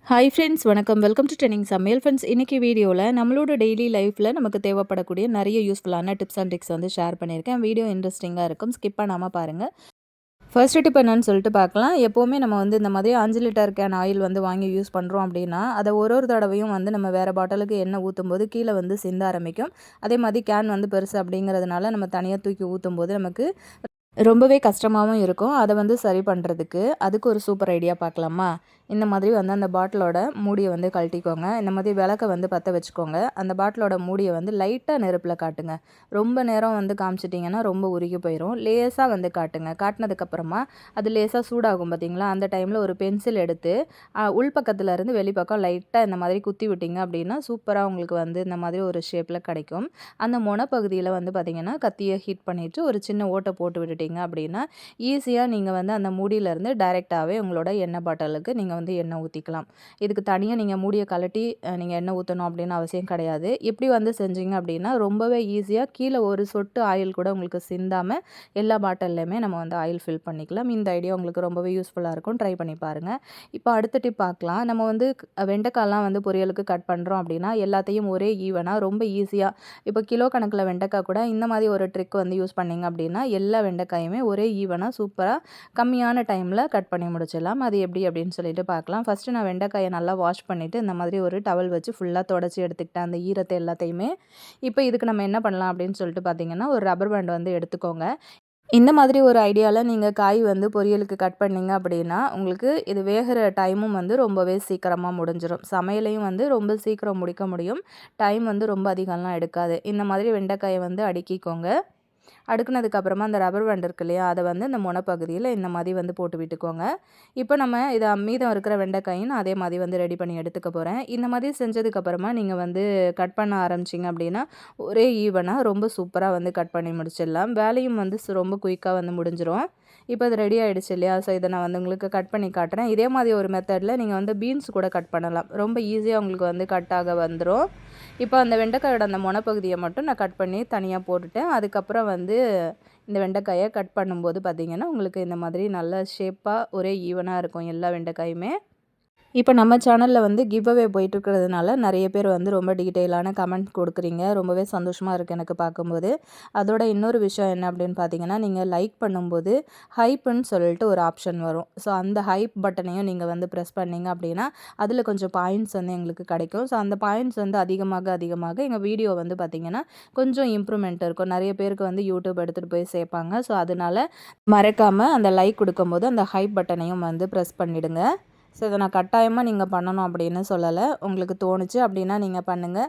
Hi friends வணக்கம். Welcome to trending சமையல். Friends இன்னைக்கு வீடியோவில் நம்மளோட டெய்லி லைஃப்பில் நமக்கு தேவைப்படக்கூடிய நிறைய யூஸ்ஃபுல்லான டிப்ஸ் அண்ட் ட்ரிக்ஸ் வந்து ஷேர் பண்ணியிருக்கேன். வீடியோ இன்ட்ரெஸ்டிங்காக இருக்கும், ஸ்கிப் பண்ணாமல் பாருங்கள். ஃபர்ஸ்ட் டிப் என்னன்னு சொல்லிட்டு பார்க்கலாம். எப்போவுமே நம்ம வந்து இந்த மாதிரி 5 லிட்டர் கேன் ஆயில் வந்து வாங்கி யூஸ் பண்ணுறோம் அப்படின்னா, அதை ஒரு தடவையும் வந்து நம்ம வேறு பாட்டிலுக்கு எண்ணெய் ஊற்றும்போது கீழே வந்து சிந்த ஆரம்பிக்கும். அதே மாதிரி கேன் வந்து பெருசு அப்படிங்கிறதுனால நம்ம தனியாக தூக்கி ஊற்றும்போது நமக்கு ரொம்பவே கஷ்டமாவும் இருக்கும். அத வந்து சரி பண்றதுக்கு, அதுக்கு ஒரு சூப்பர் ஐடியா பார்க்கலாமா? இந்த மாதிரி வந்து அந்த பாட்டிலோட மூடிய வந்து கழட்டிக்கோங்க. இந்த மாதிரி விளக்க வந்து பத்த வச்சுக்கோங்க. அந்த பாட்டிலோட மூடிய வந்து லைட்டா நெருப்புல காட்டுங்க. ரொம்ப நேரம் வந்து காமிச்சிட்டிங்கன்னா ரொம்ப உருகி போயிரும். லேசா வந்து காட்டுங்க. காட்டுனதுக்கப்புறமா அது லேசா சூடாகும் பார்த்தீங்களா? அந்த டைம்ல ஒரு பென்சில் எடுத்து உள்பக்கத்துல இருந்து வெளிப்பக்கம் லைட்டா இந்த மாதிரி குத்தி விட்டீங்க அப்படின்னா, சூப்பரா உங்களுக்கு வந்து இந்த மாதிரி ஒரு ஷேப்ல கிடைக்கும். அந்த மொனப்பகுதியில வந்து பார்த்தீங்கன்னா, கத்திய ஹீட் பண்ணிட்டு ஒரு சின்ன ஓட்ட போட்டு விட்டுட்டீங்க அப்படின்னா, ஈஸியா நீங்க வந்து அந்த மூடியிலருந்து டைரக்ட்டாவே உங்களோட எண்ணெய் பாட்டிலுக்கு நீங்க வந்து எண்ணெய் ஊத்திக்கலாம். இதுக்கு தனியா நீங்க மூடிய கழட்டி நீங்க எண்ணெய் ஊத்தணும் அப்படின்னு அவசியம் கிடையாது. இப்படி வந்து செஞ்சீங்க அப்படின்னா, ரொம்பவே ஈஸியா கீழ ஒரு சொட்டு ஆயில் கூட உங்களுக்கு சிந்தாம எல்லா பாட்டில்லையுமே நம்ம வந்து ஆயில் ஃபில் பண்ணிக்கலாம். இந்த ஐடியா உங்களுக்கு ரொம்பவே யூஸ்ஃபுல்லா இருக்கும். ட்ரை பண்ணி பாருங்க. இப்போ அடுத்த டிப் பார்க்கலாம். நம்ம வந்து வெண்டைக்காய்லாம் வந்து பொரியலுக்கு கட் பண்றோம் அப்படின்னா, எல்லாத்தையும் ஒரே ஈவனா ரொம்ப ஈஸியா இப்போ கிலோ கணக்குல வெண்டைக்காய் கூட இந்த மாதிரி ஒரு ட்ரிக் வந்து யூஸ் பண்ணீங்க அப்படின்னா, எல்லா வெண்டைக்காயுமே ஒரே ஈவனா சூப்பரா கம்மியான டைம்ல கட் பண்ணி முடிச்சிடலாம். அது எப்படி அப்படின்னு சொல்லிட்டு பார்க்கலாம். ஃபர்ஸ்ட்டு நான் வெண்டைக்காய நல்லா வாஷ் பண்ணிட்டு, இந்த மாதிரி ஒரு டவல் வச்சு ஃபுல்லா தொடச்சி எடுத்துக்கிட்டேன் அந்த ஈரத்த எல்லாத்தையுமே. இப்போ இதுக்கு நம்ம என்ன பண்ணலாம் அப்படின்னு சொல்லிட்டு பார்த்தீங்கன்னா, ஒரு ரப்பர் பேண்ட் வந்து எடுத்துக்கோங்க. இந்த மாதிரி ஒரு ஐடியால நீங்க காய் வந்து பொரியலுக்கு கட் பண்ணீங்க அப்படின்னா, உங்களுக்கு இது வேகுற டைமும் வந்து ரொம்பவே சீக்கிரமா முடிஞ்சிரும். சமையலையும் வந்து ரொம்ப சீக்கிரம் முடிக்க முடியும். டைம் வந்து ரொம்ப அதிகம்லாம் எடுக்காது. இந்த மாதிரி வெண்டைக்காய வந்து அடுக்கிக்கோங்க. அடுக்குனதுக்கு அப்புறமா அந்த ரப்பர் பேண்ட் இருக்கு இல்லையா? அத வந்து இந்த மொனப்பகுதியில இந்த மாதிரி வந்து போட்டு விட்டுக்கோங்க. இப்போ நம்ம இத மீதம் இருக்கிற வெண்டைக்காயும் நான் அதே மாதிரி வந்து ரெடி பண்ணி எடுத்துக்க போறேன். இந்த மாதிரி செஞ்சதுக்கு அப்புறமா நீங்க வந்து கட் பண்ண ஆரம்பிச்சீங்க அப்படின்னா, ஒரே ஈவனா ரொம்ப சூப்பரா வந்து கட் பண்ணி முடிச்சிடலாம். வேலையும் வந்து ரொம்ப குயிக்கா வந்து முடிஞ்சிரும். இப்போ அது ரெடி ஆயிடுச்சு இல்லையா? ஸோ இத நான் வந்து உங்களுக்கு கட் பண்ணி காட்டுறேன். இதே மாதிரி ஒரு மெத்தட்ல நீங்க வந்து பீன்ஸ் கூட கட் பண்ணலாம். ரொம்ப ஈஸியா உங்களுக்கு வந்து கட் ஆக வந்துரும். இப்போ அந்த வெண்டைக்காயோட அந்த மொனப்பகுதிய மட்டும் நான் கட் பண்ணி தனியா போட்டுட்டேன். அதுக்கப்புறம் வந்து இந்த வெண்டைக்காய கட் பண்ணும்போது பார்த்தீங்கன்னா, உங்களுக்கு இந்த மாதிரி நல்ல ஷேப்பா ஒரே ஈவனா இருக்கும் எல்லா வெண்டைக்காயுமே. இப்போ நம்ம சேனல்ல வந்து கிவ் அவே போயிட்டுருக்கிறதுனால நெறைய பேர் வந்து ரொம்ப டீட்டெயிலான கமெண்ட் குடுக்குறீங்க. ரொம்பவே சந்தோஷமா இருக்கு எனக்கு பார்க்கும்போது. அதோட இன்னொரு விஷயம் என்ன அப்படின்னு பார்த்தீங்கன்னா, நீங்க லைக் பண்ணும்போது ஹைப்ன்னு சொல்லிட்டு ஒரு ஆப்ஷன் வரும். ஸோ அந்த ஹைப் பட்டனையும் நீங்க வந்து பிரஸ் பண்ணீங்க அப்படின்னா, அதில கொஞ்சம் பாயிண்ட்ஸ் வந்து எங்களுக்கு கிடைக்கும். ஸோ அந்த பாயிண்ட்ஸ் வந்து அதிகமாக எங்க வீடியோ வந்து பார்த்தீங்கன்னா, கொஞ்சம் இம்ப்ரூவ்மெண்ட் இருக்கும். நெறைய பேருக்கு வந்து யூடியூப் எடுத்துட்டு போய் சேர்ப்பாங்க. ஸோ அதனால மறக்காம அந்த லைக் குடுக்கும்போது அந்த ஹைப் பட்டனையும் வந்து பிரஸ் பண்ணிடுங்க. ஸோ இத நான் கட்டாயமா நீங்க பண்ணணும் அப்படின்னு சொல்லல. உங்களுக்கு தோணுச்சு அப்படின்னா நீங்க பண்ணுங்க.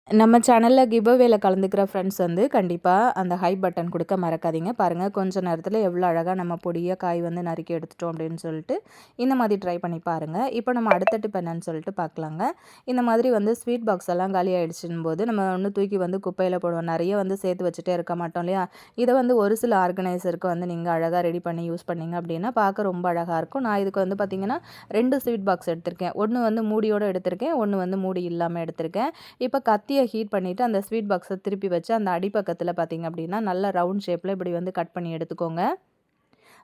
நம்ம சேனல்ல கிவ் அவேல கலந்துக்கிற ஃப்ரெண்ட்ஸ் வந்து கண்டிப்பா அந்த ஹைப் பட்டன் குடுக்க மறக்காதீங்க. பாருங்க கொஞ்ச நேரத்தில எவ்வளோ அழகா நம்ம பொடியா காய் வந்து நறுக்கி எடுத்துட்டோம் அப்படின்னு சொல்லிட்டு. இந்த மாதிரி ட்ரை பண்ணி பாருங்க. இப்போ நம்ம அடுத்த டிப் என்னன்னு சொல்லிட்டு பார்க்கலாங்க. இந்த மாதிரி வந்து ஸ்வீட் பாக்ஸ் எல்லாம் காலி ஆயிடுச்சுன்னும்போது நம்ம ஒண்ணு தூக்கி வந்து குப்பையில போடுவோம். நெறைய வந்து சேர்த்து வச்சுட்டே இருக்க மாட்டோம் இல்லையா? இத வந்து ஒரு சில ஆர்கனைசருக்கு வந்து நீங்க அழகா ரெடி பண்ணி யூஸ் பண்ணீங்க அப்படின்னா, பார்க்க ரொம்ப அழகா இருக்கும். நான் இதுக்கு வந்து பார்த்தீங்கன்னா, 2 ஸ்வீட் பாக்ஸ் எடுத்திருக்கேன். ஒண்ணு வந்து மூடியோட எடுத்திருக்கேன். ஒண்ணு வந்து மூடி இல்லாம எடுத்திருக்கேன். இப்ப கத்திய ஹீட் பண்ணிட்டு அந்த ஸ்வீட் பாக்ஸ திருப்பி வச்சு அந்த அடிப்பக்கத்துல பார்த்தீங்க அப்படின்னா, நல்ல ரவுண்ட் ஷேப்ல இப்படி வந்து கட் பண்ணி எடுத்துக்கோங்க.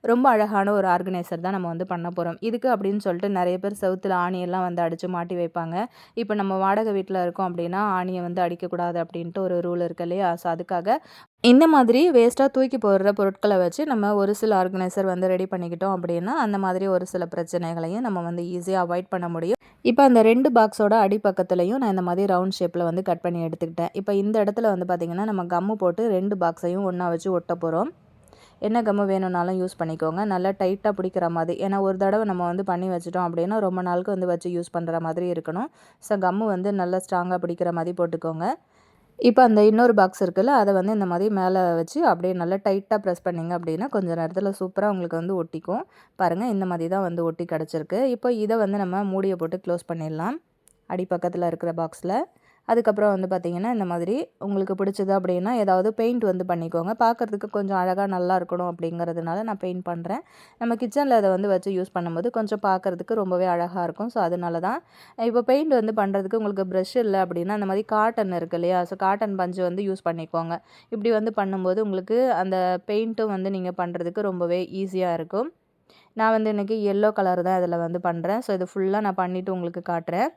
ரொம்ப அழகான ஒரு ஆர்கனைசர் தான் நம்ம வந்து பண்ண போறோம். இதுக்கு அப்படின்னு சொல்லிட்டு நெறைய பேர் செவுத்துல ஆணியெல்லாம் வந்து அடிச்சு மாட்டி வைப்பாங்க. இப்ப நம்ம வாடகை வீட்ல இருக்கோம் அப்படின்னா, ஆணிய வந்து அடிக்கக்கூடாது அப்படின்ட்டு ஒரு ரூல் இருக்கு இல்லையா? ஸோ அதுக்காக இந்த மாதிரி வேஸ்ட்டா தூக்கி போடுற பொருட்கள வச்சு நம்ம ஒரு சில ஆர்கனைசர் வந்து ரெடி பண்ணிக்கிட்டோம் அப்படின்னா, அந்த மாதிரி ஒரு சில பிரச்சனைகளையும் நம்ம வந்து ஈஸியா அவாய்ட் பண்ண முடியும். இப்ப அந்த 2 பாக்ஸோட அடிப்பக்கத்துலயும் நான் இந்த மாதிரி ரவுண்ட் ஷேப்ல வந்து கட் பண்ணி எடுத்துக்கிட்டேன். இப்ப இந்த இடத்துல வந்து பார்த்தீங்கன்னா, நம்ம கம்மு போட்டு 2 பாக்ஸையும் ஒண்ணா வச்சு ஒட்ட போறோம். என்ன கம்மு வேணும்னாலும் யூஸ் பண்ணிக்கோங்க. நல்லா டைட்டா பிடிக்கிற மாதிரி. ஏன்னா ஒரு தடவ நம்ம வந்து பண்ணி வச்சுட்டோம் அப்படின்னா, ரொம்ப நாளுக்கு வந்து வச்சு யூஸ் பண்ற மாதிரி இருக்கணும். ஸோ கம்மு வந்து நல்லா ஸ்ட்ராங்கா பிடிக்கிற மாதிரி போட்டுக்கோங்க. இப்ப அந்த இன்னொரு பாக்ஸ் இருக்குல்ல, அத வந்து இந்த மாதிரி மேல வச்சு அப்படியே நல்லா டைட்டா பிரஸ் பண்ணீங்க அப்படின்னா, கொஞ்ச நேரத்தில சூப்பரா உங்களுக்கு வந்து ஒட்டிக்கும். பாருங்க இந்த மாதிரி தான் வந்து ஒட்டி கிடச்சிருக்கு. இப்போ இத வந்து நம்ம மூடிய போட்டு க்ளோஸ் பண்ணிடலாம். அடிப்பக்கத்தில இருக்கிற பாக்ஸ்ல. அதுக்கப்புறம் வந்து பார்த்தீங்கன்னா, இந்த மாதிரி உங்களுக்கு பிடிச்சது அப்படின்னா, ஏதாவது பெயிண்ட் வந்து பண்ணிக்கோங்க. பார்க்கறதுக்கு கொஞ்சம் அழகா நல்லா இருக்கணும் அப்படிங்கிறதுனால நான் பெயிண்ட் பண்றேன். நம்ம கிச்சன்ல இத வந்து வச்சு யூஸ் பண்ணும்போது கொஞ்சம் பார்க்கறதுக்கு ரொம்பவே அழகா இருக்கும். ஸோ அதனால தான். இப்போ பெயிண்ட் வந்து பண்ணுறதுக்கு உங்களுக்கு ப்ரஷ் இல்ல அப்படின்னா, அந்த மாதிரி காட்டன் இருக்கு இல்லையா? ஸோ காட்டன் பஞ்சு வந்து யூஸ் பண்ணிக்கோங்க. இப்படி வந்து பண்ணும்போது உங்களுக்கு அந்த பெயிண்ட்டும் வந்து நீங்க பண்ணுறதுக்கு ரொம்பவே ஈஸியா இருக்கும். நான் வந்து இன்றைக்கி எல்லோ கலர் தான் இதில் வந்து பண்ணுறேன். ஸோ இது ஃபுல்லாக நான் பண்ணிவிட்டு உங்களுக்கு காட்டுறேன்.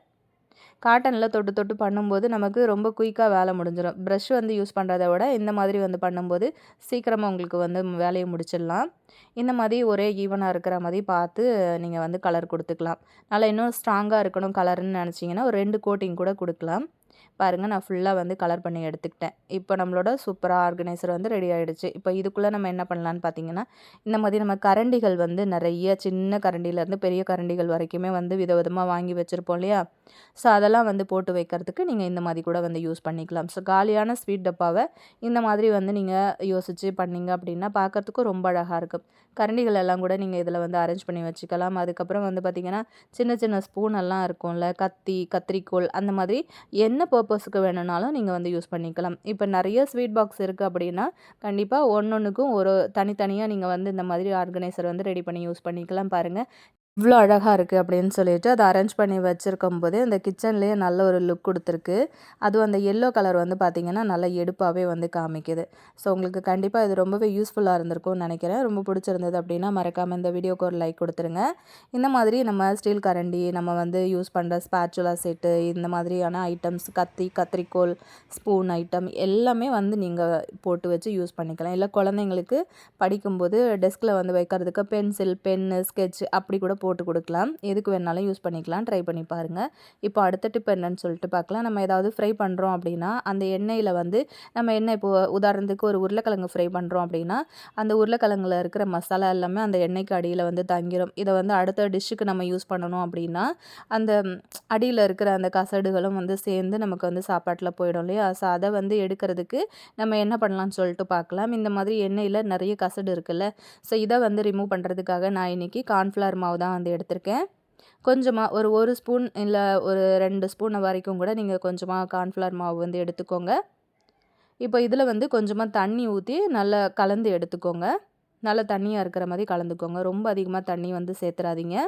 காட்டனில் தொட்டு தொட்டு பண்ணும்போது நமக்கு ரொம்ப குயிக்காக வேலை முடிஞ்சிடும். ப்ரஷ் வந்து யூஸ் பண்ணுறத விட இந்த மாதிரி வந்து பண்ணும்போது சீக்கிரமாக உங்களுக்கு வந்து வேலையை முடிச்சிடலாம். இந்த மாதிரி ஒரே ஈவனாக இருக்கிற மாதிரி பார்த்து நீங்கள் வந்து கலர் கொடுத்துக்கலாம். நல்லா இன்னும் ஸ்ட்ராங்காக இருக்கணும் கலர்னு நினச்சிங்கன்னா ஒரு 2 கோட்டிங் கூட கொடுக்கலாம். பாருங்கள், நான் ஃபுல்லாக வந்து கலர் பண்ணி எடுத்துக்கிட்டேன். இப்போ நம்மளோட சூப்பராக ஆர்கனைசர் வந்து ரெடி ஆகிடுச்சு. இப்போ இதுக்குள்ளே நம்ம என்ன பண்ணலான்னு பார்த்தீங்கன்னா, இந்த மாதிரி நம்ம கரண்டிகள் வந்து நிறைய சின்ன கரண்டியிலேருந்து பெரிய கரண்டிகள் வரைக்குமே வந்து விதவிதமாக வாங்கி வச்சுருப்போம் இல்லையா? ஸோ அதெல்லாம் வந்து போட்டு வைக்கிறதுக்கு நீங்கள் இந்த மாதிரி கூட வந்து யூஸ் பண்ணிக்கலாம். ஸோ காலியான ஸ்வீட் டப்பாவை இந்த மாதிரி வந்து நீங்கள் யோசித்து பண்ணிங்க அப்படின்னா பார்க்குறதுக்கும் ரொம்ப அழகாக இருக்கும். கரண்டிகள் எல்லாம் கூட நீங்கள் இதில் வந்து அரேஞ்ச் பண்ணி வச்சுக்கலாம். அதுக்கப்புறம் வந்து பார்த்திங்கன்னா சின்ன சின்ன ஸ்பூன் எல்லாம் இருக்கும்ல, கத்தி, கத்திரிக்கோல் அந்த மாதிரி என்ன பர்பஸுக்கு வேணும்னாலும் நீங்கள் வந்து யூஸ் பண்ணிக்கலாம். இப்போ நிறைய ஸ்வீட் பாக்ஸ் இருக்குது அப்படின்னா கண்டிப்பாக ஒன்னொன்றுக்கும் ஒரு தனித்தனியாக நீங்கள் வந்து இந்த மாதிரி ஆர்கனைசர் வந்து ரெடி பண்ணி யூஸ் பண்ணிக்கலாம். பாருங்கள், இவ்வளோ அழகாக இருக்குது அப்படின்னு சொல்லிட்டு அதை அரேஞ்ச் பண்ணி வச்சுருக்கும்போதே இந்த கிச்சன்லேயே நல்ல ஒரு லுக் கொடுத்துருக்கு. அதுவும் அந்த எல்லோ கலர் வந்து பார்த்திங்கன்னா நல்லா எடுப்பாகவே வந்து காமிக்குது. ஸோ உங்களுக்கு கண்டிப்பாக இது ரொம்பவே யூஸ்ஃபுல்லாக இருந்திருக்கும்னு நினைக்கிறேன். ரொம்ப பிடிச்சிருந்தது அப்படின்னா மறக்காமல் இந்த வீடியோக்கு ஒரு லைக் கொடுத்துருங்க. இந்த மாதிரி நம்ம ஸ்டீல் கரண்டி, நம்ம வந்து யூஸ் பண்ணுற ஸ்பேச்சுலா செட்டு, இந்த மாதிரியான ஐட்டம்ஸ், கத்தி, கத்திரிக்கோல், ஸ்பூன் ஐட்டம் எல்லாமே வந்து நீங்கள் போட்டு வச்சு யூஸ் பண்ணிக்கலாம். இல்லை குழந்தைங்களுக்கு படிக்கும்போது டெஸ்கில் வந்து வைக்கிறதுக்கு பென்சில், பென்னு, ஸ்கெட்ச் அப்படி கூட போட்டு கொடுக்கலாம். எதுக்கு வேணாலும் யூஸ் பண்ணிக்கலாம். ட்ரை பண்ணி பாருங்கள். இப்போ அடுத்த டிப் என்னன்னு சொல்லிட்டு பார்க்கலாம். நம்ம ஏதாவது ஃப்ரை பண்ணுறோம் அப்படின்னா அந்த எண்ணெயில் வந்து நம்ம எண்ணெய் இப்போ உதாரணத்துக்கு ஒரு உருளைக்கிழங்கு ஃப்ரை பண்ணுறோம் அப்படின்னா அந்த உருளைக்கிழங்குல இருக்கிற மசாலா எல்லாமே அந்த எண்ணெய்க்கு அடியில் வந்து தங்கிடும். இதை வந்து அடுத்த டிஷ்ஷுக்கு நம்ம யூஸ் பண்ணணும் அப்படின்னா அந்த அடியில் இருக்கிற அந்த கசடுகளும் வந்து சேர்ந்து நமக்கு வந்து சாப்பாட்டில் போயிடும் இல்லையா? ஸோ அதை வந்து எடுக்கிறதுக்கு நம்ம என்ன பண்ணலாம்னு சொல்லிட்டு பார்க்கலாம். இந்த மாதிரி எண்ணெயில் நிறைய கசடு இருக்குல்ல, ஸோ இதை வந்து ரிமூவ் பண்ணுறதுக்காக நான் இன்றைக்கி கார்ன்ஃப்ளவர் மாவு தான் வந்து எடுத்திருக்கேன். கொஞ்சமாக ஒரு ஸ்பூன் இல்லை ஒரு 2 ஸ்பூன் வரைக்கும் கூட நீங்கள் கொஞ்சமாக கார்ன்ஃப்ளவர் மாவு வந்து எடுத்துக்கோங்க. இப்போ இதில் வந்து கொஞ்சமாக தண்ணி ஊற்றி நல்லா கலந்து எடுத்துக்கோங்க. நல்லா தண்ணியாக இருக்கிற மாதிரி கலந்துக்கோங்க. ரொம்ப அதிகமாக தண்ணி வந்து சேர்த்துறாதீங்க.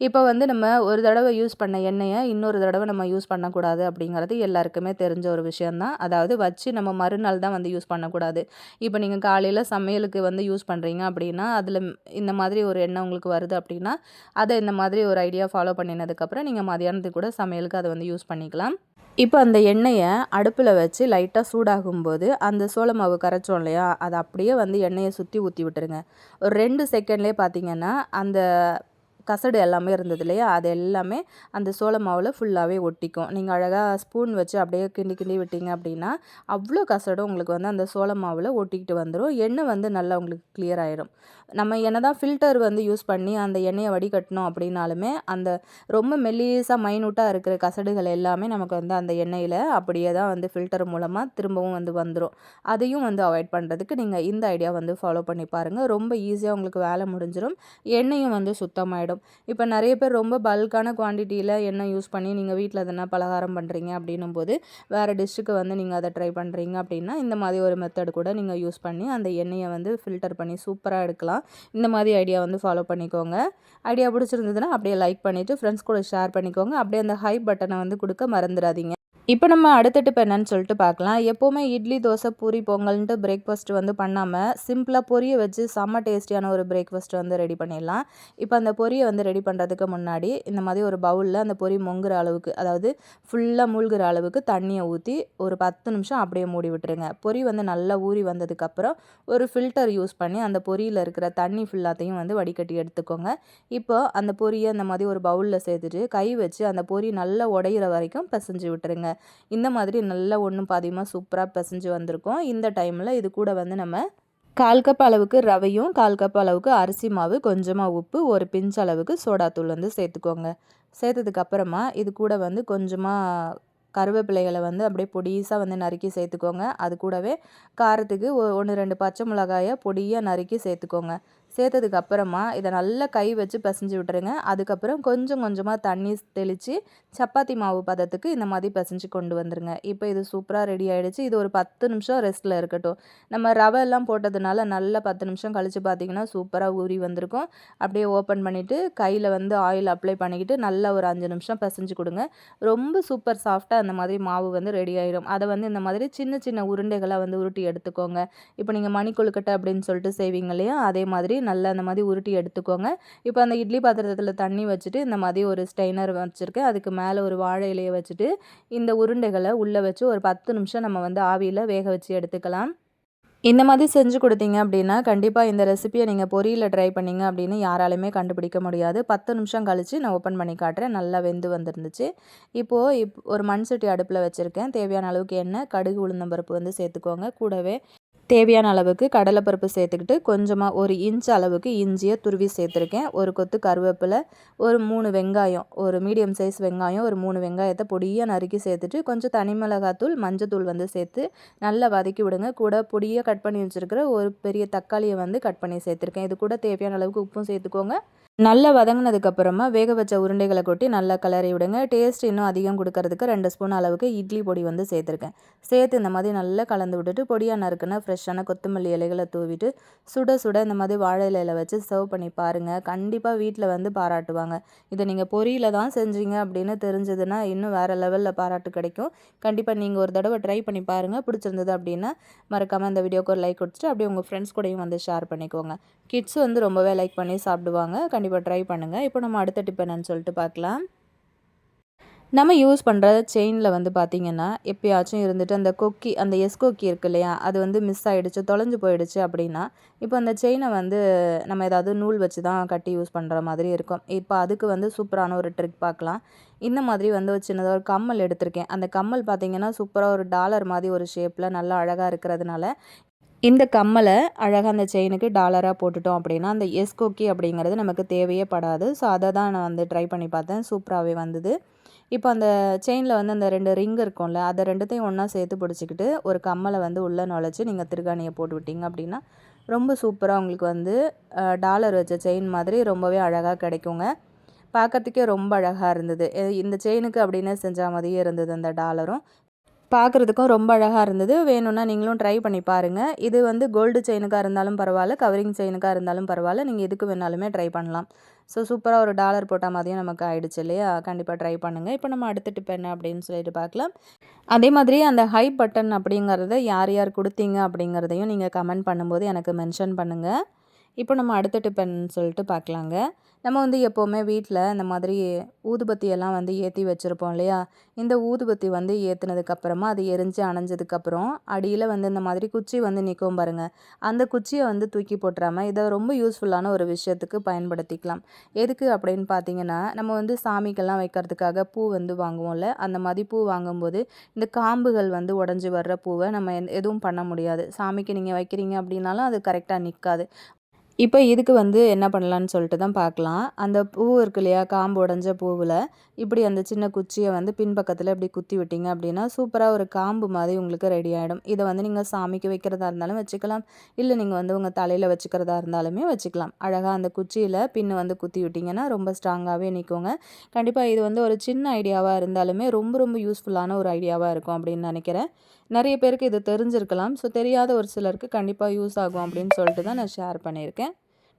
இப்போ வந்து நம்ம ஒரு தடவை யூஸ் பண்ண எண்ணெயை இன்னொரு தடவை நம்ம யூஸ் பண்ணக்கூடாது அப்படிங்கிறது எல்லாருக்குமே தெரிஞ்ச ஒரு விஷயந்தான். அதாவது வச்சு நம்ம மறுநாள் தான் வந்து யூஸ் பண்ணக்கூடாது. இப்போ நீங்கள் காலையில் சமையலுக்கு வந்து யூஸ் பண்ணுறீங்க அப்படின்னா அதில் இந்த மாதிரி ஒரு எண்ணெய் உங்களுக்கு வருது அப்படின்னா அதை இந்த மாதிரி ஒரு ஐடியா ஃபாலோ பண்ணினதுக்கப்புறம் நீங்கள் மதியானத்துக்கு கூட சமையலுக்கு அதை வந்து யூஸ் பண்ணிக்கலாம். இப்போ அந்த எண்ணெயை அடுப்பில் வச்சு லைட்டாக சூடாகும்போது அந்த சோள மாவு கரைச்சோம் இல்லையா, அதை அப்படியே வந்து எண்ணெயை சுற்றி ஊற்றி விட்டுருங்க. ஒரு 2 செகண்ட்லேயே பார்த்தீங்கன்னா அந்த கசடு எல்லாமே இருந்தது இல்லையா, அது எல்லாமே அந்த சோள மாவில் ஃபுல்லாகவே ஒட்டிக்கும். நீங்கள் அழகாக ஸ்பூன் வச்சு அப்படியே கிண்டி கிண்டி விட்டீங்க அப்படின்னா அவ்வளோ கசடும் உங்களுக்கு வந்து அந்த சோள மாவில் ஒட்டிக்கிட்டு வந்துடும். எண்ணெய் வந்து நல்லா உங்களுக்கு கிளியர் ஆகிடும். நம்ம என்ன தான் ஃபில்டர் வந்து யூஸ் பண்ணி அந்த எண்ணெயை வடிகட்டணும் அப்படின்னாலுமே அந்த ரொம்ப மெல்லிசாக மைனூட்டாக இருக்கிற கசடுகள் எல்லாமே நமக்கு வந்து அந்த எண்ணெயில் அப்படியே தான் வந்து ஃபில்டர் மூலமாக திரும்பவும் வந்து வந்துடும். அதையும் வந்து அவாய்ட் பண்ணுறதுக்கு நீங்கள் இந்த ஐடியா வந்து ஃபாலோ பண்ணி பாருங்கள். ரொம்ப ஈஸியாக உங்களுக்கு வேலை முடிஞ்சிடும். எண்ணெயும் வந்து சுத்தமாயிடும். இப்போ நிறைய பேர் ரொம்ப பல்கான குவான்டிட்டியில் எண்ணெய் யூஸ் பண்ணி நீங்கள் வீட்டில் எதனா பலகாரம் பண்ணுறீங்க அப்படின்னும் போது வேறு டிஷ்ஷுக்கு வந்து நீங்கள் அதை ட்ரை பண்ணுறீங்க அப்படின்னா இந்த மாதிரி ஒரு மெத்தட் கூட நீங்கள் யூஸ் பண்ணி அந்த எண்ணெயை வந்து ஃபில்டர் பண்ணி சூப்பராக எடுக்கலாம். இந்த மாதிரி ஐடியா வந்து ஃபாலோ பண்ணிக்கோங்க. ஐடியா பிடிச்சிருந்ததுன்னா அப்படியே லைக் பண்ணிவிட்டு ஃப்ரெண்ட்ஸ் கூட ஷேர் பண்ணிக்கோங்க. அப்படியே அந்த ஹைப் பட்டனை வந்து கொடுக்க மறந்துடாதீங்க. இப்போ நம்ம அடுத்த டிப் என்னன்னு சொல்லிட்டு பார்க்கலாம். எப்போவுமே இட்லி, தோசை, பூரி, பொங்கல்ன்ட்டு பிரேக்ஃபாஸ்ட் வந்து பண்ணாமல் சிம்பிளாக பொரியை வச்சு செம்ம டேஸ்டியான ஒரு பிரேக்ஃபாஸ்ட் வந்து ரெடி பண்ணிடலாம். இப்போ அந்த பொரியை வந்து ரெடி பண்ணுறதுக்கு முன்னாடி இந்த மாதிரி ஒரு பவுலில் அந்த பொரி முங்குற அளவுக்கு, அதாவது ஃபுல்லாக மூழ்கிற அளவுக்கு தண்ணியை ஊற்றி ஒரு 10 நிமிஷம் அப்படியே மூடி விட்டுருங்க. பொரி வந்து நல்லா ஊறி வந்ததுக்கப்புறம் ஒரு ஃபில்டர் யூஸ் பண்ணி அந்த பொரியில் இருக்கிற தண்ணி ஃபுல்லாத்தையும் வந்து வடிகட்டி எடுத்துக்கோங்க. இப்போ அந்த பொரியை இந்த மாதிரி ஒரு பவுலில் சேர்த்துட்டு கை வச்சு அந்த பொரி நல்லா உடையிற வரைக்கும் பிசைஞ்சு விட்டுருங்க. இந்த மாதிரி நல்லா ஒன்றும் பாதியமாக சூப்பராக பிசைஞ்சு வந்திருக்கும். இந்த டைமில் இது கூட வந்து நம்ம 1/4 கப் அளவுக்கு ரவையும் 1/4 கப் அளவுக்கு அரிசி மாவு, கொஞ்சமாக உப்பு, ஒரு பிஞ்ச் அளவுக்கு சோடாத்தூள் வந்து சேர்த்துக்கோங்க. சேர்த்ததுக்கப்புறமா இது கூட வந்து கொஞ்சமாக கருவேப்பிலைகளை வந்து அப்படியே பொடிசாக வந்து நறுக்கி சேர்த்துக்கோங்க. அது கூடவே காரத்துக்கு 1, 2 பச்சை மிளகாயை பொடியாக நறுக்கி சேர்த்துக்கோங்க. சேர்த்ததுக்கு அப்புறமா இதை நல்லா கை வச்சு பிசைஞ்சு விட்டுருங்க. அதுக்கப்புறம் கொஞ்சம் கொஞ்சமாக தண்ணி தெளித்து சப்பாத்தி மாவு பதத்துக்கு இந்த மாதிரி பிசைஞ்சு கொண்டு வந்துருங்க. இப்போ இது சூப்பராக ரெடி ஆகிடுச்சு. இது ஒரு 10 நிமிஷம் ரெஸ்ட்டில் இருக்கட்டும். நம்ம ரவை எல்லாம் போட்டதுனால நல்லா 10 நிமிஷம் கழித்து பார்த்திங்கன்னா சூப்பராக ஊறி வந்திருக்கும். அப்படியே ஓப்பன் பண்ணிவிட்டு கையில் வந்து ஆயில் அப்ளை பண்ணிக்கிட்டு நல்லா ஒரு 5 நிமிஷம் பிசைஞ்சு கொடுங்க. ரொம்ப சூப்பர் சாஃப்டாக அந்த மாதிரி மாவு வந்து ரெடி ஆகிடும். அதை வந்து இந்த மாதிரி சின்ன சின்ன உருண்டைகளாக வந்து உருட்டி எடுத்துக்கோங்க. இப்போ நீங்கள் மணி கொழுக்கட்டை அப்படின்னு சொல்லிட்டு செய்வீங்க இல்லையா, அதே மாதிரி நல்லா அந்த மாதிரி உருட்டி எடுத்துக்கோங்க. இப்போ அந்த இட்லி பாத்திரத்தில் தண்ணி வச்சுட்டு இந்த மாதிரி ஒரு ஸ்ட்ரெயினர் வச்சுருக்கேன். அதுக்கு மேலே ஒரு வாழை இலையை வச்சுட்டு இந்த உருண்டைகளை உள்ளே வச்சு ஒரு 10 நிமிஷம் நம்ம வந்து ஆவியில் வேக வச்சு எடுத்துக்கலாம். இந்த மாதிரி செஞ்சு கொடுத்தீங்க அப்படின்னா கண்டிப்பாக இந்த ரெசிபியை நீங்கள் பொரியில் ட்ரை பண்ணிங்க அப்படின்னு யாராலையுமே கண்டுபிடிக்க முடியாது. 10 நிமிஷம் கழித்து நான் ஓப்பன் பண்ணி காட்டுறேன். நல்லா வெந்து வந்துருந்துச்சு. இப்போது ஒரு மண் சட்டி அடுப்பில் வச்சுருக்கேன். தேவையான அளவுக்கு எண்ணெய், கடுகு, உளுந்தம்பருப்பு வந்து சேர்த்துக்கோங்க. கூடவே தேவையான அளவுக்கு கடலைப்பருப்பு சேர்த்துக்கிட்டு கொஞ்சமாக ஒரு இன்ச் அளவுக்கு இஞ்சியை துருவி சேர்த்துருக்கேன். ஒரு கொத்து கருவேப்பிலை, ஒரு 3 வெங்காயம், ஒரு மீடியம் சைஸ் வெங்காயம், ஒரு 3 வெங்காயத்தை பொடியாக நறுக்கி சேர்த்துட்டு கொஞ்சம் தனி மிளகாத்தூள், மஞ்சத்தூள் வந்து சேர்த்து நல்லா வதக்கி விடுங்க. கூட பொடியாக கட் பண்ணி வச்சுருக்கிற ஒரு பெரிய தக்காளியை வந்து கட் பண்ணி சேர்த்துருக்கேன். இது கூட தேவையான அளவுக்கு உப்பும் சேர்த்துக்கோங்க. நல்லா வதங்கினதுக்கப்புறமா வேக வச்ச உருண்டைகளை கொட்டி நல்லா கிளறி விடுங்க. டேஸ்ட் இன்னும் அதிகம் கொடுக்கறதுக்கு 2 ஸ்பூன் அளவுக்கு இட்லி பொடி வந்து சேர்த்துருக்கேன். சேர்த்து இந்த மாதிரி நல்லா கலந்து விட்டுட்டு பொடியாக நறுக்குன்னா ஃப்ரெஷ்ஷான கொத்தமல்லி இலைகளை தூவிட்டு சுட சுட இந்த மாதிரி வாழை இலையில் வச்சு சர்வ் பண்ணி பாருங்கள். கண்டிப்பாக வீட்டில் வந்து பாராட்டுவாங்க. இதை நீங்கள் பொரியில் தான் செஞ்சீங்க அப்படின்னு தெரிஞ்சதுன்னா இன்னும் வேறு லெவலில் பாராட்டு கிடைக்கும். கண்டிப்பாக நீங்கள் ஒரு தடவை ட்ரை பண்ணி பாருங்கள். பிடிச்சிருந்தது அப்படின்னா மறக்காமல் இந்த வீடியோக்கு ஒரு லைக் கொடுத்துட்டு அப்படியே உங்கள் ஃப்ரெண்ட்ஸ் கூடயும் வந்து ஷேர் பண்ணிக்கோங்க. கிட்ஸ் வந்து ரொம்பவே லைக் பண்ணி சாப்பிடுவாங்க. கண்டிப்பாக ட்ரை பண்ணுங்கள். இப்போ நம்ம அடுத்த டிப் என்னன்னு சொல்லிட்டு பார்க்கலாம். நம்ம யூஸ் பண்ணுற செயினில் வந்து பார்த்திங்கன்னா எப்பயாச்சும் இருந்துட்டு அந்த கொக்கி, அந்த கொக்கி இருக்கு இல்லையா, அது வந்து மிஸ் ஆகிடுச்சு, தொலைஞ்சு போயிடுச்சு அப்படின்னா இப்போ அந்த செயினை வந்து நம்ம ஏதாவது நூல் வச்சு தான் கட்டி யூஸ் பண்ணுற மாதிரி இருக்கும். இப்போ அதுக்கு வந்து சூப்பரான ஒரு ட்ரிக் பார்க்கலாம். இந்த மாதிரி வந்து ஒரு சின்னதாக ஒரு கம்மல் எடுத்திருக்கேன். அந்த கம்மல் பார்த்திங்கன்னா சூப்பராக ஒரு டாலர் மாதிரி ஒரு ஷேப்பில் நல்லா அழகாக இருக்கிறதுனால இந்த கம்மலை அழகாக அந்த செயினுக்கு டாலராக போட்டுட்டோம் அப்படின்னா அந்த கொக்கி அப்படிங்கிறது நமக்கு தேவையே படாது. ஸோ அதை தான் நான் வந்து ட்ரை பண்ணி பார்த்தேன். சூப்பராகவே வந்தது. இப்போ அந்த செயினில் வந்து அந்த 2 ரிங் இருக்கும்ல, அதை 2த்தையும் ஒன்றா சேர்த்து பிடிச்சிக்கிட்டு ஒரு கம்மலை வந்து உள்ளே நுழைச்சி நீங்கள் திருகாணியை போட்டு விட்டீங்க அப்படின்னா ரொம்ப சூப்பராக உங்களுக்கு வந்து டாலர் வச்ச செயின் மாதிரி ரொம்பவே அழகாக கிடைக்குங்க. பார்க்குறதுக்கே ரொம்ப அழகாக இருந்தது. இந்த செயினுக்கு அப்படின்னு செஞ்ச மாதிரியே இருந்தது அந்த டாலரும். பார்க்குறதுக்கும் ரொம்ப அழகாக இருந்தது. வேணும்னா நீங்களும் ட்ரை பண்ணி பாருங்கள். இது வந்து கோல்டு செயினுக்காக இருந்தாலும் பரவாயில்ல, கவரிங் செயினுக்காக இருந்தாலும் பரவாயில்ல, நீங்கள் எதுக்கு வேணாலுமே ட்ரை பண்ணலாம். ஸோ சூப்பராக ஒரு டாலர் போட்ட மாதிரியும் நமக்கு ஆயிடுச்சு இல்லையா? கண்டிப்பாக ட்ரை பண்ணுங்கள். இப்போ நம்ம அடுத்த டிப் என்ன அப்படின்னு சொல்லிட்டு பார்க்கலாம். அதே மாதிரி அந்த ஹை பட்டன் அப்படிங்கிறத யார் யார் கொடுத்தீங்க அப்படிங்கிறதையும் நீங்கள் கமெண்ட் பண்ணும்போது எனக்கு மென்ஷன் பண்ணுங்கள். இப்போ நம்ம அடுத்த டிப் என்னன்னு சொல்லிட்டு பார்க்கலாங்க. நம்ம வந்து எப்போவுமே வீட்டில் இந்த மாதிரி ஊதுபத்தியெல்லாம் வந்து ஏற்றி வச்சுருப்போம் இல்லையா? இந்த ஊதுபத்தி வந்து ஏற்றுனதுக்கப்புறமா அது எரிஞ்சு அணைஞ்சதுக்கப்புறம் அடியில் வந்து இந்த மாதிரி குச்சி வந்து நிற்கும் பாருங்கள். அந்த குச்சியை வந்து தூக்கி போட்டுறாமல் இதை ரொம்ப யூஸ்ஃபுல்லான ஒரு விஷயத்துக்கு பயன்படுத்திக்கலாம். எதுக்கு அப்படின்னு பார்த்தீங்கன்னா, நம்ம வந்து சாமிக்கெல்லாம் வைக்கிறதுக்காக பூ வந்து வாங்குவோம்ல, அந்த மாதிரி பூ வாங்கும்போது இந்த காம்புகள் வந்து உடஞ்சி வர்ற பூவை நம்ம எதுவும் பண்ண முடியாது. சாமிக்கு நீங்கள் வைக்கிறீங்க அப்படின்னாலும் அது கரெக்டாக நிற்காது. இப்போ இதுக்கு வந்து என்ன பண்ணலான்னு சொல்லிட்டு தான் பார்க்கலாம். அந்த பூ இருக்கு இல்லையா, காம்பு உடைஞ்ச பூவில் இப்படி அந்த சின்ன குச்சியை வந்து பின்பக்கத்தில் இப்படி குத்தி விட்டீங்க அப்படின்னா சூப்பராக ஒரு காம்பு மாதிரி உங்களுக்கு ரெடி ஆகிடும். இதை வந்து நீங்கள் சாமிக்கு வைக்கிறதா இருந்தாலும் வச்சுக்கலாம், இல்லை நீங்கள் வந்து உங்கள் தலையில் வச்சுக்கிறதா இருந்தாலுமே வச்சுக்கலாம். அழகாக அந்த குச்சியில் பின்னு வந்து குத்தி விட்டிங்கன்னா ரொம்ப ஸ்ட்ராங்காகவே நிற்குங்க. கண்டிப்பாக இது வந்து ஒரு சின்ன ஐடியாவாக இருந்தாலுமே ரொம்ப ரொம்ப யூஸ்ஃபுல்லான ஒரு ஐடியாவாக இருக்கும் அப்படின்னு நினைக்கிறேன். நிறைய பேருக்கு இது தெரிஞ்சிருக்கலாம். ஸோ தெரியாத ஒரு சிலருக்கு கண்டிப்பாக யூஸ் ஆகும் அப்படின்னு சொல்லிட்டு தான் நான் ஷேர் பண்ணியிருக்கேன்.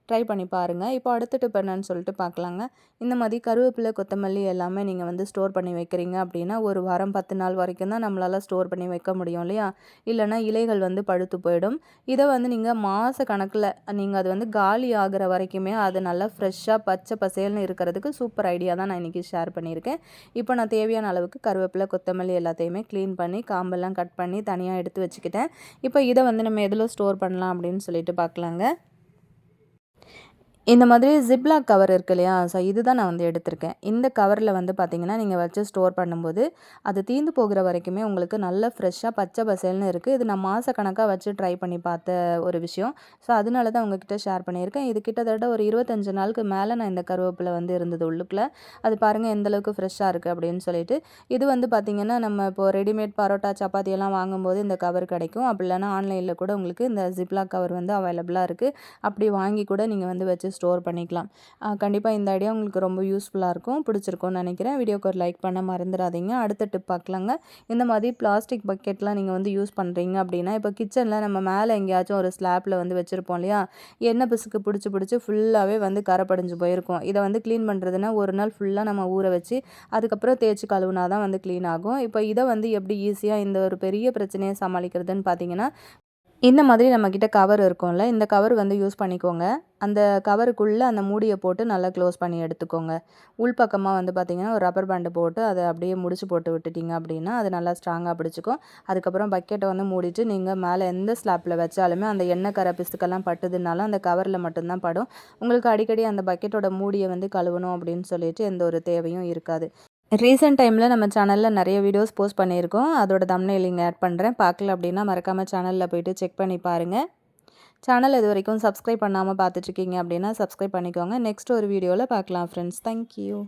ட்ரை பண்ணி பாருங்கள். இப்போ அடுத்த டிப் என்னன்னு சொல்லிட்டு பார்க்கலாங்க. இந்த மாதிரி கருவேப்பிலை, கொத்தமல்லி எல்லாமே நீங்கள் வந்து ஸ்டோர் பண்ணி வைக்கிறீங்க அப்படின்னா ஒரு வாரம் 10 நாள் வரைக்கும் தான் நம்மளால் ஸ்டோர் பண்ணி வைக்க முடியும் இல்லையா? இல்லைனா இலைகள் வந்து பழுத்து போயிடும். இதை வந்து நீங்கள் மாத கணக்கில் நீங்கள் அது வந்து காலி ஆகிற வரைக்குமே அது நல்லா ஃப்ரெஷ்ஷாக பச்சை பசேல்னு இருக்கிறதுக்கு சூப்பர் ஐடியா தான் நான் இன்றைக்கி ஷேர் பண்ணியிருக்கேன். இப்போ நான் தேவையான அளவுக்கு கருவேப்பிலை, கொத்தமல்லி எல்லாத்தையுமே க்ளீன் பண்ணி காம்பெல்லாம் கட் பண்ணி தனியாக எடுத்து வச்சுக்கிட்டேன். இப்போ இதை வந்து நம்ம எதில் ஸ்டோர் பண்ணலாம் அப்படின்னு சொல்லிட்டு பார்க்கலாங்க. இந்த மாதிரி ஜிப்லாக் கவர் இருக்கு இல்லையா? ஸோ இதுதான் நான் வந்து எடுத்திருக்கேன். இந்த கவரில் வந்து பார்த்திங்கன்னா நீங்கள் வச்சு ஸ்டோர் பண்ணும்போது அது தீர்ந்து போகிற வரைக்குமே உங்களுக்கு நல்ல ஃப்ரெஷ்ஷாக பச்சை பசேல்னு இருக்குது. இது நான் மாதக்கணக்காக வச்சு ட்ரை பண்ணி பார்த்த ஒரு விஷயம். ஸோ அதனால தான் உங்ககிட்ட ஷேர் பண்ணியிருக்கேன். இது கிட்டத்தட்ட ஒரு 25 நாளுக்கு மேலே நான் இந்த கருவேப்பிலை வந்து இருந்தது உள்ளுக்குள்ளே. அது பாருங்கள் எந்தளவுக்கு ஃப்ரெஷ்ஷாக இருக்குது அப்படின்னு சொல்லிட்டு. இது வந்து பார்த்திங்கன்னா நம்ம இப்போது ரெடிமேட் பரோட்டா, சப்பாத்தி எல்லாம் வாங்கும்போது இந்த கவர் கிடைக்கும். அப்படி இல்லைனா ஆன்லைனில் கூட உங்களுக்கு இந்த ஜிப்லாக் கவர் வந்து அவைலபிளாக இருக்குது. அப்படி வாங்கி கூட நீங்கள் வந்து வச்சு ஸ்டோர் பண்ணிக்கலாம். கண்டிப்பாக இந்த ஐடியா உங்களுக்கு ரொம்ப யூஸ்ஃபுல்லாக இருக்கும், பிடிச்சிருக்கும்னு நினைக்கிறேன். வீடியோக்கு ஒரு லைக் பண்ண மறந்துடாதீங்க. அடுத்த டிப் பார்க்கலாங்க. இந்த மாதிரி பிளாஸ்டிக் பக்கெட்லாம் நீங்கள் வந்து யூஸ் பண்ணுறீங்க அப்படின்னா இப்போ கிச்சனில் நம்ம மேலே எங்கேயாச்சும் ஒரு ஸ்லாப்பில் வந்து வச்சுருப்போம் இல்லையா? எண்ணெய் பிசுக்கு பிடிச்சி ஃபுல்லாகவே வந்து கரை படிஞ்சு போயிருக்கும். இதை வந்து க்ளீன் பண்ணுறதுன்னா ஒரு நாள் ஃபுல்லாக நம்ம ஊற வச்சு அதுக்கப்புறம் தேய்ச்சி கழுவுனா தான் வந்து க்ளீன் ஆகும். இப்போ இதை வந்து எப்படி ஈஸியாக இந்த ஒரு பெரிய பிரச்சனையை சமாளிக்கிறதுன்னு பார்த்தீங்கன்னா இந்த மாதிரி நம்மக்கிட்ட கவர் இருக்கும்ல, இந்த கவர் வந்து யூஸ் பண்ணிக்கோங்க. அந்த கவருக்குள்ள அந்த மூடிய போட்டு நல்லா க்ளோஸ் பண்ணி எடுத்துக்கோங்க. உள்பக்கமா வந்து பார்த்தீங்கன்னா, ஒரு ரப்பர் பேண்ட் போட்டு அத அப்படியே முடிச்சு போட்டு விட்டுட்டீங்க அப்படின்னா, அது நல்லா ஸ்ட்ராங்கா பிடிச்சுக்கும். அதுக்கப்புறம் பக்கெட்ட வந்து மூடிட்டு, நீங்க மேல எந்த ஸ்லாப்ல வச்சாலுமே அந்த எண்ணெய் கரை, பிசுக்கெல்லாம் பட்டுதுனாலும் அந்த கவர்ல மட்டும் தான் படும். உங்களுக்கு அடிக்கடி அந்த பக்கெட்டோட மூடிய வந்து கழுவணும் அப்படின்னு சொல்லிட்டு எந்த ஒரு தேவையும் இருக்காது. ரீசென்ட் டைமில் நம்ம சேனலில் நிறைய வீடியோஸ் போஸ்ட் பண்ணியிருக்கோம். அதோட தம்ப்நெயில் இங்கே ஆட் பண்ணுறேன். பார்க்கல அப்படின்னா மறக்காமல் சேனலில் போய்ட்டு செக் பண்ணி பாருங்கள். சேனல் இது வரைக்கும் சப்ஸ்கிரைப் பண்ணாமல் பார்த்துட்ருக்கீங்க அப்படின்னா சப்ஸ்கிரைப் பண்ணிக்கோங்க. நெக்ஸ்ட் ஒரு வீடியோவில் பார்க்கலாம் ஃப்ரெண்ட்ஸ். தேங்க்யூ.